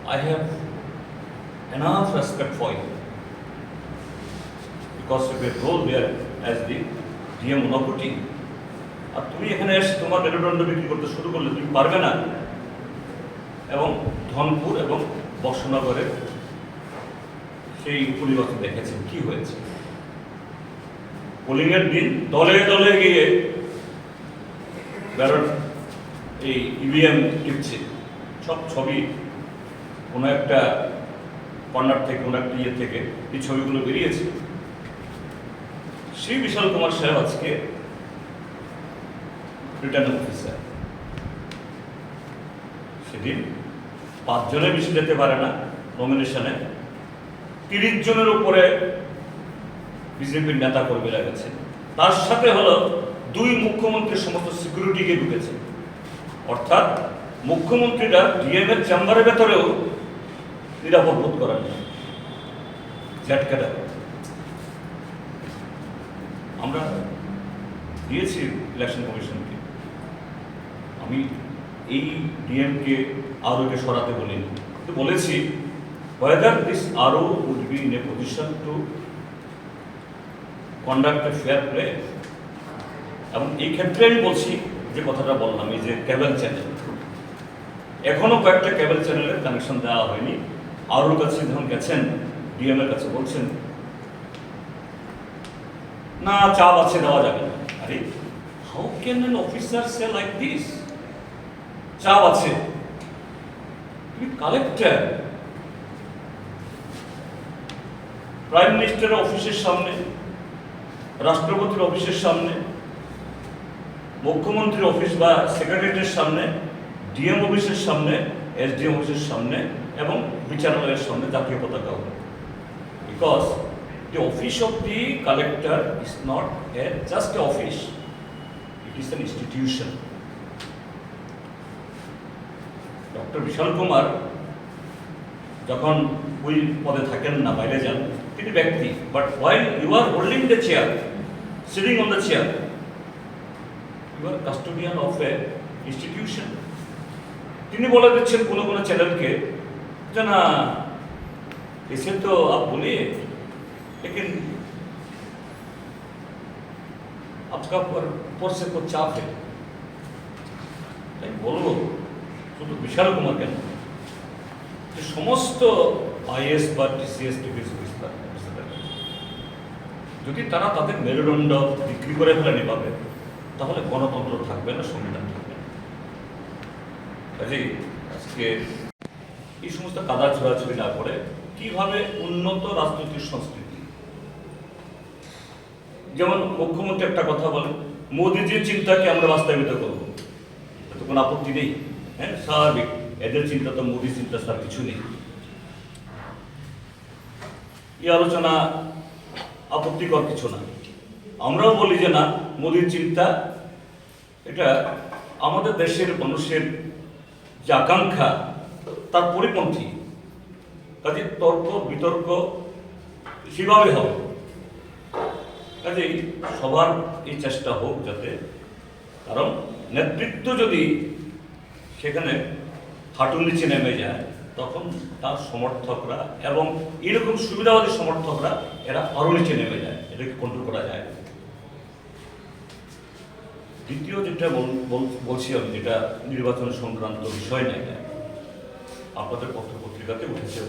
I have enough respect for you because of your role there as the DM Unapati. আর তুমি এখানে এসে তোমার মেরুদণ্ড বিক্রি করতে শুরু করলে তুমি পারবে না। এবং ধনপুর এবং বর্ষনগরের সেই পরিবর্তন দেখেছেন কি হয়েছে। পোলিংয়ের দিন দলে দলে গিয়ে ব্যালট এই ইভিএম টিপছে, সব ছবি কোনো একটা কর্নার থেকে কোনো একটা ইয়ে থেকে এই ছবিগুলো বেরিয়েছে। শ্রী বিশাল কুমার সাহেব আজকে রিটার্নিং অফিসার, সেদিন 5 জনের বেশি যেতে পারে না নমিনেশনে, 30 জনের উপরে বিজেপির নেতা কর্মীরা গেছে। তার সাথে হলো 2 মুখ্যমন্ত্রীর সমস্ত সিকিউরিটিকে ঢুকেছে, অর্থাৎ মুখ্যমন্ত্রীরা ডিএম এর চেম্বারের ভেতরেও নিরাপদ বোধ করেন না। ঝাটকাটা আমরা দিয়েছি ইলেকশন কমিশনকে, আমি এই ডিএমকে আরওকে সরাতে বলিনি, কিন্তু বলেছি whether this RO would be in a position to conduct a fair play। এবং এই ক্ষেত্রে আমি বলছি যে কথাটা বললাম, এই যে কেবল চ্যানেল, এখনো কয়েকটা কেবল চ্যানেলের কানেকশন দেওয়া হয়নি। আরওর কাছে যখন গেছেন, ডিএম এর কাছে বলছেন না চাপ আছে, দেওয়া যাবে না। আরে how can an officer say like this? চাপ আছে, তুমি কালেক্টর, প্রাইম মিনিস্টারের অফিসের সামনে, রাষ্ট্রপতির অফিসের সামনে, মুখ্যমন্ত্রীর অফিস বা সেক্রেটারিয়েটের সামনে, ডিএম অফিসের সামনে, এসডিএম অফিসের সামনে এবং বিচারালয়ের সামনে জাতীয় পতাকা হবে। Because the office of the collector is not just an office, it is an institution। Doctor Vishal Kumar যখন ওই পদে থাকেন না, বাইরে যান, তিনি ব্যক্তি, but while you are holding the chair, sitting on the chair, you are custodian of a institution। তিনি বলে দিচ্ছেন কোনো কোনো চ্যানেলকে যে না এসে তো আপ বলিয়ে लेकिन आपका ऊपर से कुछ चाप है। বলবো শুধু বিশাল কুমার কেন, যে সমস্ত আইএস বা টিসিএস ডিফেন্স অফিসার যদি তারা তাদের মেরুদণ্ড বিক্রি করে ফেলেন এভাবে, তাহলে গণতন্ত্র থাকবে না, সংবিধান থাকবে না। কাজেই আজকে এই সমস্ত কাদা ছোড়াছড়ি না করে কিভাবে উন্নত রাজনৈতিক সংস্কৃতি, যেমন মুখ্যমন্ত্রী একটা কথা বলেন, মোদিজির চিন্তাকে আমরা বাস্তবায়িত করব, এত কোনো আপত্তি নেই। হ্যাঁ, স্বাভাবিক, এদের চিন্তা তো মোদির চিন্তা ছাড়া কিছু নেই। এই আলোচনা আপত্তিকর কিছু না। আমরাও বলি যে না, মোদির চিন্তা এটা আমাদের দেশের মানুষের যে আকাঙ্ক্ষা তার পরিপন্থী। কাজে তর্ক বিতর্ক সেভাবে হবে। কাজেই সবার এই চেষ্টা হোক যাতে, কারণ নেতৃত্ব যদি সেখানে হাঁটুর নিচে নেমে যায়, তখন তার সমর্থকরা এবং এরকম সুবিধাবাদী সমর্থকরা এরা আরও নিচে নেমে যায়, এটাকে কন্ট্রোল করা যায়। দ্বিতীয় যেটা বলছি আমি, যেটা নির্বাচন সংক্রান্ত বিষয় নয়, আপনাদের পত্র পত্রিকাতে উঠেছে।